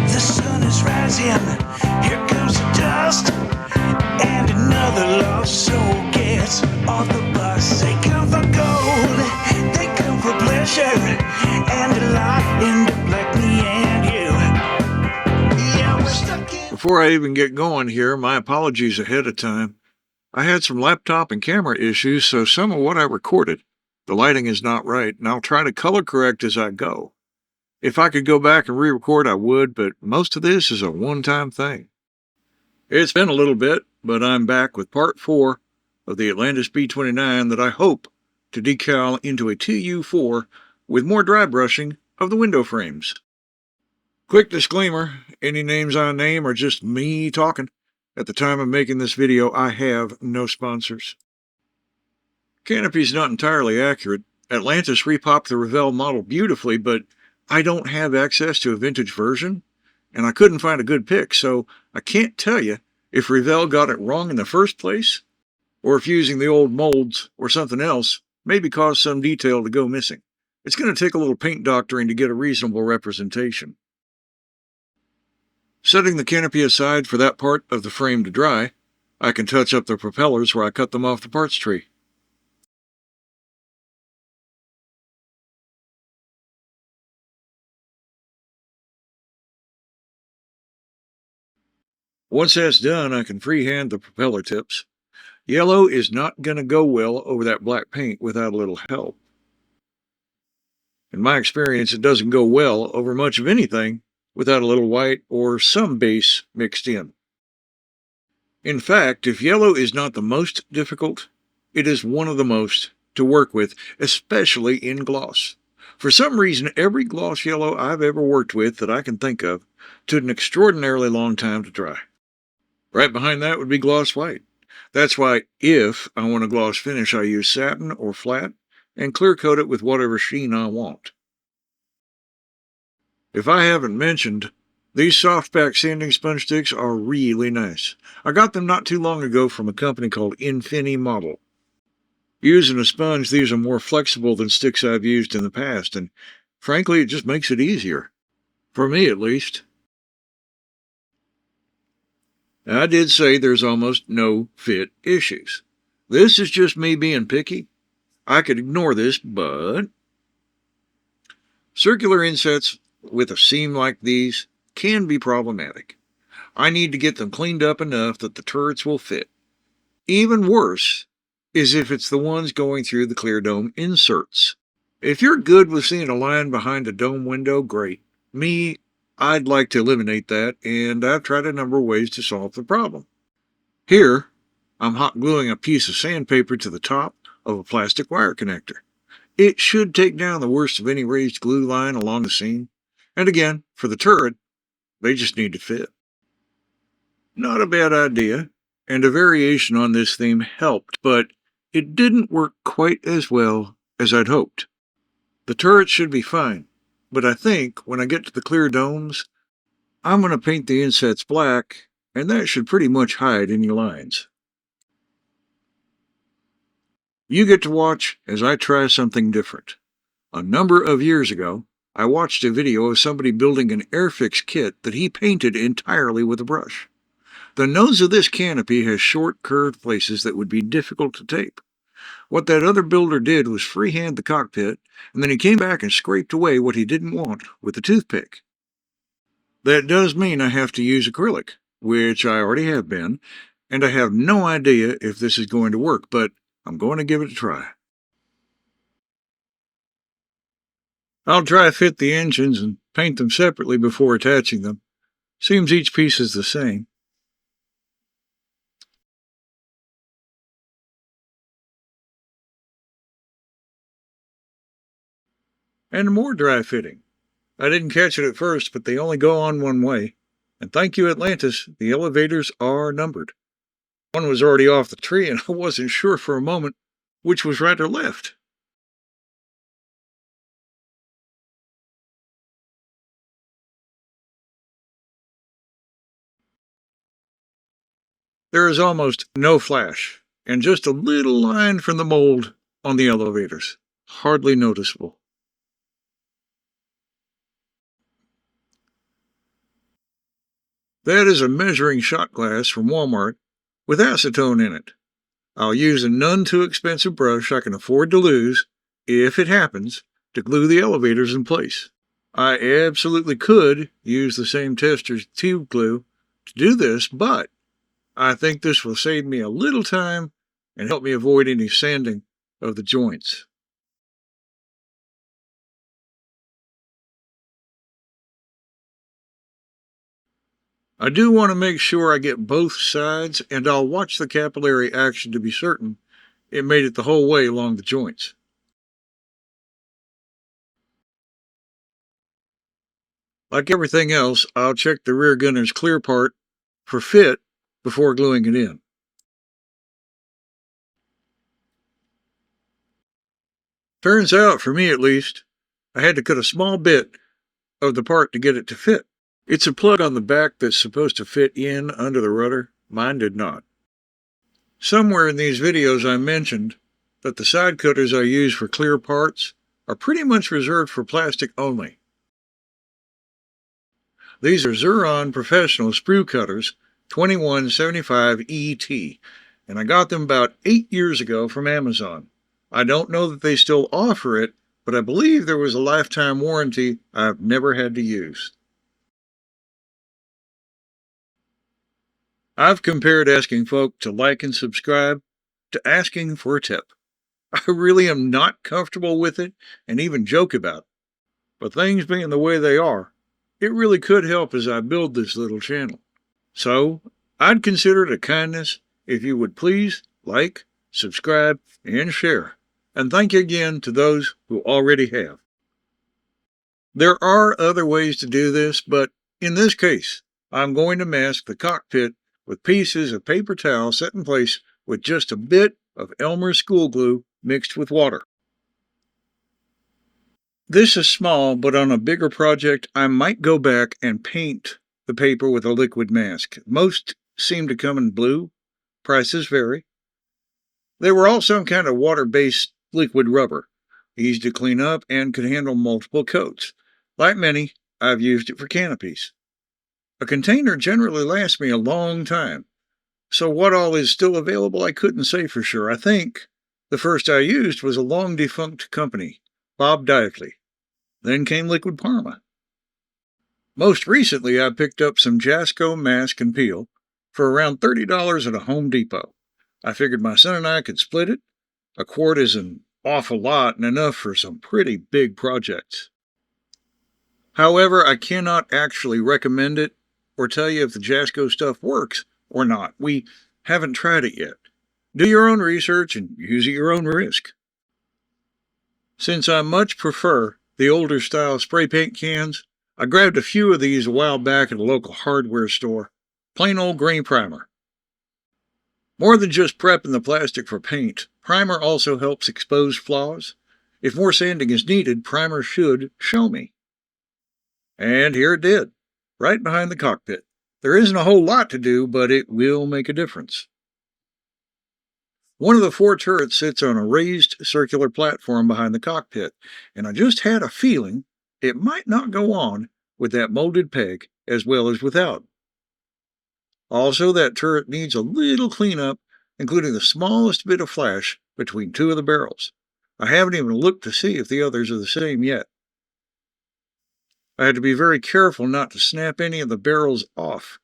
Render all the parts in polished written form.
The sun is rising, here comes the dust, and another lost soul gets off the bus. They come for gold, they come for pleasure, and a lot end up like me and you. Yeah, we're stuck in. Before I even get going here, my apologies ahead of time. I had some laptop and camera issues, so some of what I recorded, the lighting is not right, and I'll try to color correct as I go. If I could go back and re-record, I would, but most of this is a one-time thing. It's been a little bit, but I'm back with part 4 of the Atlantis B-29 that I hope to decal into a Tu-4 with more dry brushing of the window frames. Quick disclaimer, any names I name are just me talking. At the time of making this video, I have no sponsors. Canopy's not entirely accurate. Atlantis repopped the Revell model beautifully, but I don't have access to a vintage version, and I couldn't find a good pic, so I can't tell you if Revell got it wrong in the first place, or if using the old molds or something else maybe caused some detail to go missing. It's going to take a little paint doctoring to get a reasonable representation. Setting the canopy aside for that part of the frame to dry, I can touch up the propellers where I cut them off the parts tree. Once that's done, I can freehand the propeller tips. Yellow is not going to go well over that black paint without a little help. In my experience, it doesn't go well over much of anything without a little white or some base mixed in. In fact, if yellow is not the most difficult, it is one of the most to work with, especially in gloss. For some reason, every gloss yellow I've ever worked with that I can think of took an extraordinarily long time to dry. Right behind that would be gloss white. That's why if I want a gloss finish, I use satin or flat and clear coat it with whatever sheen I want. If I haven't mentioned, these softback sanding sponge sticks are really nice. I got them not too long ago from a company called Model. Using a sponge, these are more flexible than sticks I've used in the past, and frankly, it just makes it easier. For me, at least. Now, I did say there's almost no fit issues. This is just me being picky. I could ignore this, but circular insets with a seam like these can be problematic. I need to get them cleaned up enough that the turrets will fit. Even worse is if it's the ones going through the clear dome inserts. If you're good with seeing a line behind a dome window, great. Me, I'd like to eliminate that, and I've tried a number of ways to solve the problem. Here, I'm hot gluing a piece of sandpaper to the top of a plastic wire connector. It should take down the worst of any raised glue line along the seam. And again, for the turret, they just need to fit. Not a bad idea, and a variation on this theme helped, but it didn't work quite as well as I'd hoped. The turret should be fine, but I think when I get to the clear domes, I'm going to paint the insets black, and that should pretty much hide any lines. You get to watch as I try something different. A number of years ago, I watched a video of somebody building an airfix kit that he painted entirely with a brush. The nose of this canopy has short, curved places that would be difficult to tape. What that other builder did was freehand the cockpit, and then he came back and scraped away what he didn't want with a toothpick. That does mean I have to use acrylic, which I already have been, and I have no idea if this is going to work, but I'm going to give it a try. I'll dry fit the engines and paint them separately before attaching them. Seems each piece is the same. And more dry fitting. I didn't catch it at first, but they only go on one way. And thank you, Atlantis, the elevators are numbered. One was already off the tree, and I wasn't sure for a moment which was right or left. There is almost no flash, and just a little line from the mold on the elevators. Hardly noticeable. That is a measuring shot glass from Walmart with acetone in it. I'll use a none too expensive brush I can afford to lose, if it happens, to glue the elevators in place. I absolutely could use the same tester's tube glue to do this, but I think this will save me a little time and help me avoid any sanding of the joints. I do want to make sure I get both sides, and I'll watch the capillary action to be certain it made it the whole way along the joints. Like everything else, I'll check the rear gunner's clear part for fit before gluing it in. Turns out, for me at least, I had to cut a small bit of the part to get it to fit. It's a plug on the back that's supposed to fit in under the rudder. Mine did not. Somewhere in these videos I mentioned that the side cutters I use for clear parts are pretty much reserved for plastic only. These are Xuron Professional Sprue Cutters 2175 ET, and I got them about 8 years ago from Amazon. I don't know that they still offer it, but I believe there was a lifetime warranty I've never had to use. I've compared asking folk to like and subscribe to asking for a tip. I really am not comfortable with it and even joke about it. But things being the way they are, it really could help as I build this little channel. So, I'd consider it a kindness if you would please like, subscribe, and share. And thank you again to those who already have. There are other ways to do this, but in this case, I'm going to mask the cockpit with pieces of paper towel set in place with just a bit of Elmer's school glue mixed with water. This is small, but on a bigger project, I might go back and paint the paper with a liquid mask. Most seem to come in blue. Prices vary. They were all some kind of water-based liquid rubber, easy to clean up and could handle multiple coats. Like many, I've used it for canopies. A container generally lasts me a long time, so what all is still available I couldn't say for sure. I think the first I used was a long-defunct company, Bob Diakley. Then came Liquid Parma. Most recently, I picked up some Jasco mask and peel for around $30 at a Home Depot. I figured my son and I could split it. A quart is an awful lot and enough for some pretty big projects. However, I cannot actually recommend it or tell you if the Jasco stuff works or not. We haven't tried it yet. Do your own research and use at your own risk. Since I much prefer the older style spray paint cans, I grabbed a few of these a while back at a local hardware store. Plain old grain primer. More than just prepping the plastic for paint, primer also helps expose flaws. If more sanding is needed, primer should show me. And here it did, right behind the cockpit. There isn't a whole lot to do, but it will make a difference. One of the 4 turrets sits on a raised circular platform behind the cockpit, and I just had a feeling it might not go on with that molded peg as well as without. Also, that turret needs a little cleanup, including the smallest bit of flash between 2 of the barrels. I haven't even looked to see if the others are the same yet. I had to be very careful not to snap any of the barrels off.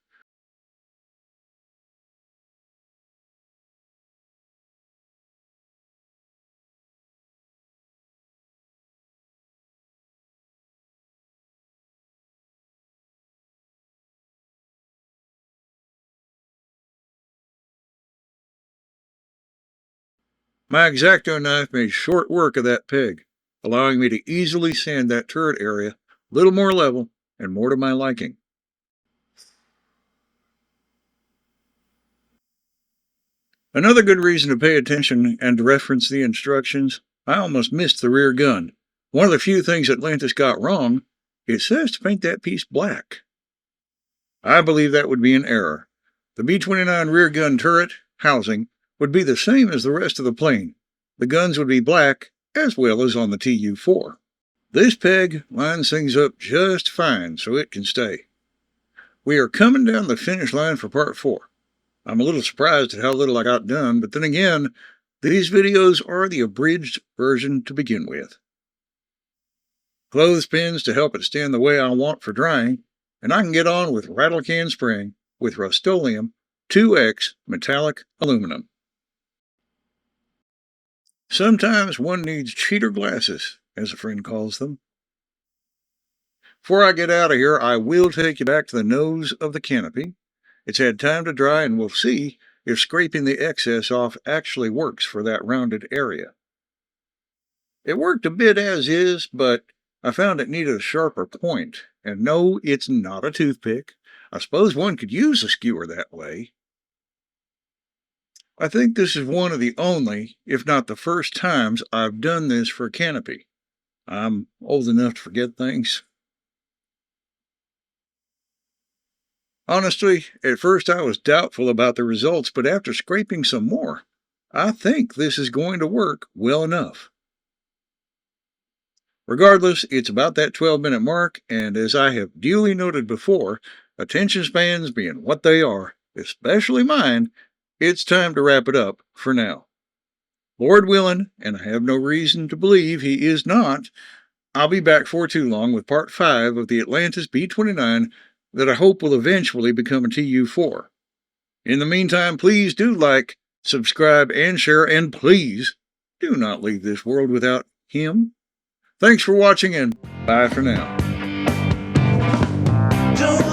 My X-Acto knife made short work of that peg, allowing me to easily sand that turret area a little more level and more to my liking. Another good reason to pay attention and to reference the instructions, I almost missed the rear gun. One of the few things Atlantis got wrong, it says to paint that piece black. I believe that would be an error. The B-29 rear gun turret housing would be the same as the rest of the plane, The guns would be black, as well as on the Tu-4. This peg lines things up just fine, so it can stay. We are coming down the finish line for part 4. I'm a little surprised at how little I got done, but then again, these videos are the abridged version to begin with. Clothespins to help it stand the way I want for drying, and I can get on with rattle can spraying with Rust-Oleum 2X metallic aluminum. Sometimes one needs cheater glasses, as a friend calls them. Before I get out of here, I will take you back to the nose of the canopy. It's had time to dry, and we'll see if scraping the excess off actually works for that rounded area. It worked a bit as is, but I found it needed a sharper point. And no, it's not a toothpick. I suppose one could use a skewer that way. I think this is one of the only, if not the first times I've done this for a canopy. I'm old enough to forget things. Honestly, at first I was doubtful about the results, but after scraping some more, I think this is going to work well enough. Regardless, it's about that 12-minute mark, and as I have duly noted before, attention spans being what they are, especially mine, it's time to wrap it up for now. Lord willing, and I have no reason to believe he is not, I'll be back for too long with part 5 of the Atlantis B-29 that I hope will eventually become a Tu-4. In the meantime, please do like, subscribe, and share, and please do not leave this world without him. Thanks for watching, and bye for now. Don't